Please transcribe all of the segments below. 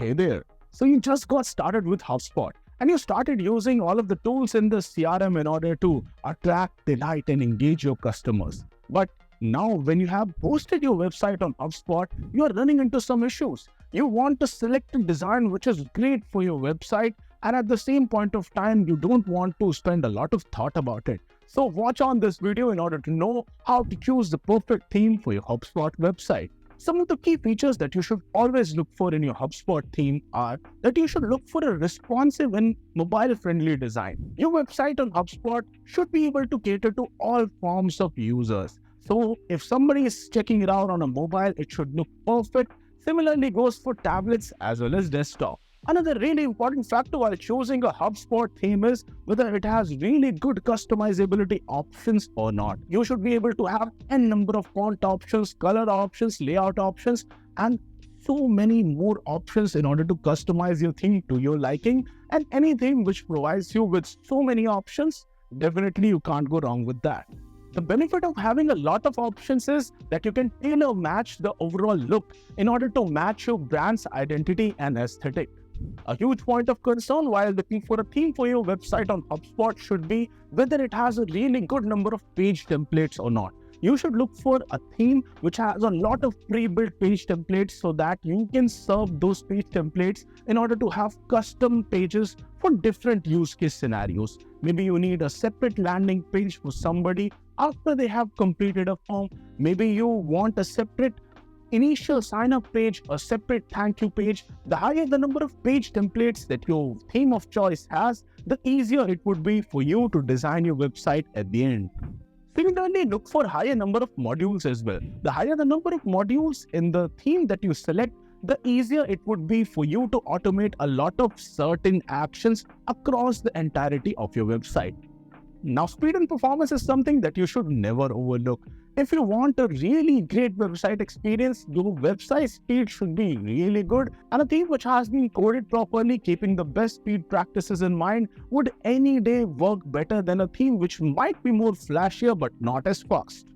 Hey there. So you just got started with HubSpot and you started using all of the tools in the CRM in order to attract, delight, and engage your customers. But now when you have hosted your website on HubSpot, you are running into some issues. You want to select a design which is great for your website, and at the same point of time, you don't want to spend a lot of thought about it. So watch on this video in order to know how to choose the perfect theme for your HubSpot website. Some of the key features that you should always look for in your HubSpot theme are that you should look for a responsive and mobile-friendly design. Your website on HubSpot should be able to cater to all forms of users. So if somebody is checking it out on a mobile, it should look perfect. Similarly goes for tablets as well as desktop. Another really important factor while choosing a HubSpot theme is whether it has really good customizability options or not. You should be able to have n number of font options, color options, layout options, and so many more options in order to customize your theme to your liking. And any theme which provides you with so many options, definitely you can't go wrong with that. The benefit of having a lot of options is that you can tailor match the overall look in order to match your brand's identity and aesthetic. A huge point of concern while looking for a theme for your website on HubSpot should be whether it has a really good number of page templates or not. You should look for a theme which has a lot of pre-built page templates so that you can serve those page templates in order to have custom pages for different use case scenarios. Maybe you need a separate landing page for somebody after they have completed a form. Maybe you want a separate initial sign-up page, a separate thank you page. The higher the number of page templates that your theme of choice has, the easier it would be for you to design your website at the end. Similarly, look for higher number of modules as well. The higher the number of modules in the theme that you select, the easier it would be for you to automate a lot of certain actions across the entirety of your website. Now, speed and performance is something that you should never overlook. If you want a really great website experience, your website speed should be really good, and a theme which has been coded properly, keeping the best speed practices in mind, would any day work better than a theme which might be more flashier but not as fast.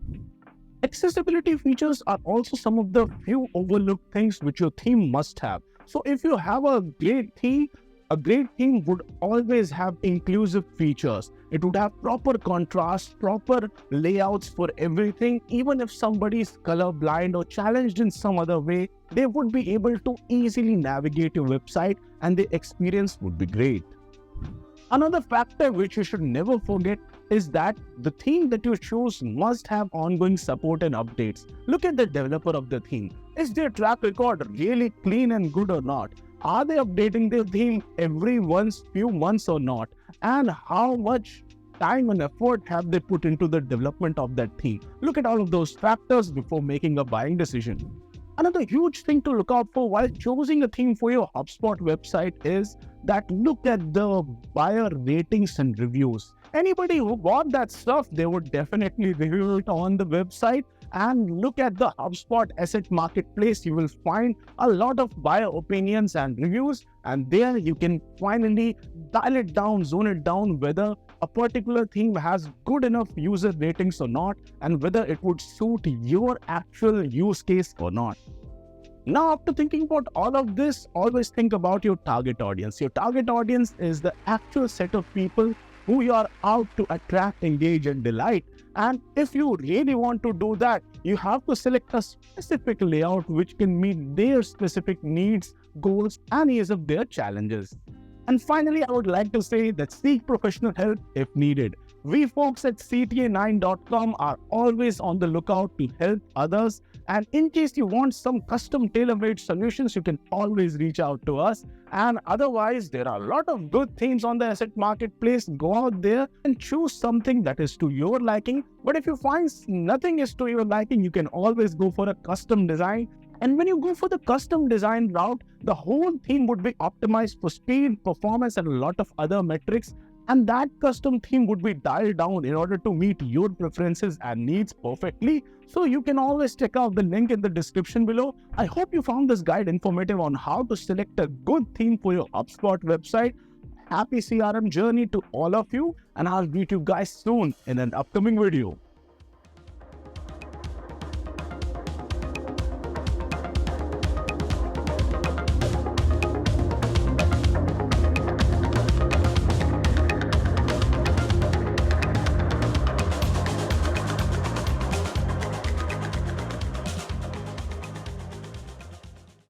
Accessibility features are also some of the few overlooked things which your theme must have. So if you have a great theme would always have inclusive features. It would have proper contrast, proper layouts for everything. Even if somebody is colorblind or challenged in some other way, they would be able to easily navigate your website and the experience would be great. Another factor which you should never forget is that the theme that you choose must have ongoing support and updates. Look at the developer of the theme. Is their track record really clean and good or not? Are they updating their theme every few months or not? And how much time and effort have they put into the development of that theme? Look at all of those factors before making a buying decision. Another huge thing to look out for while choosing a theme for your HubSpot website is that look at the buyer ratings and reviews. Anybody who bought that stuff, they would definitely review it on the website. And look at the HubSpot asset marketplace. You will find a lot of buyer opinions and reviews, and there you can finally dial it down, zone it down, whether a particular theme has good enough user ratings or not, and whether it would suit your actual use case or not. Now, after thinking about all of this, always think about your target audience. Your target audience is the actual set of people who you are out to attract, engage, and delight. And if you really want to do that, you have to select a specific layout which can meet their specific needs, goals, and ease of their challenges. And finally, I would like to say that seek professional help if needed. We folks at CTA9.com are always on the lookout to help others. And in case you want some custom tailor-made solutions, you can always reach out to us. And otherwise, there are a lot of good themes on the asset marketplace. Go out there and choose something that is to your liking. But if you find nothing is to your liking, you can always go for a custom design. And when you go for the custom design route, the whole theme would be optimized for speed, performance, and a lot of other metrics. And that custom theme would be dialed down in order to meet your preferences and needs perfectly. So you can always check out the link in the description below. I hope you found this guide informative on how to select a good theme for your HubSpot website. Happy CRM journey to all of you, and I'll meet you guys soon in an upcoming video.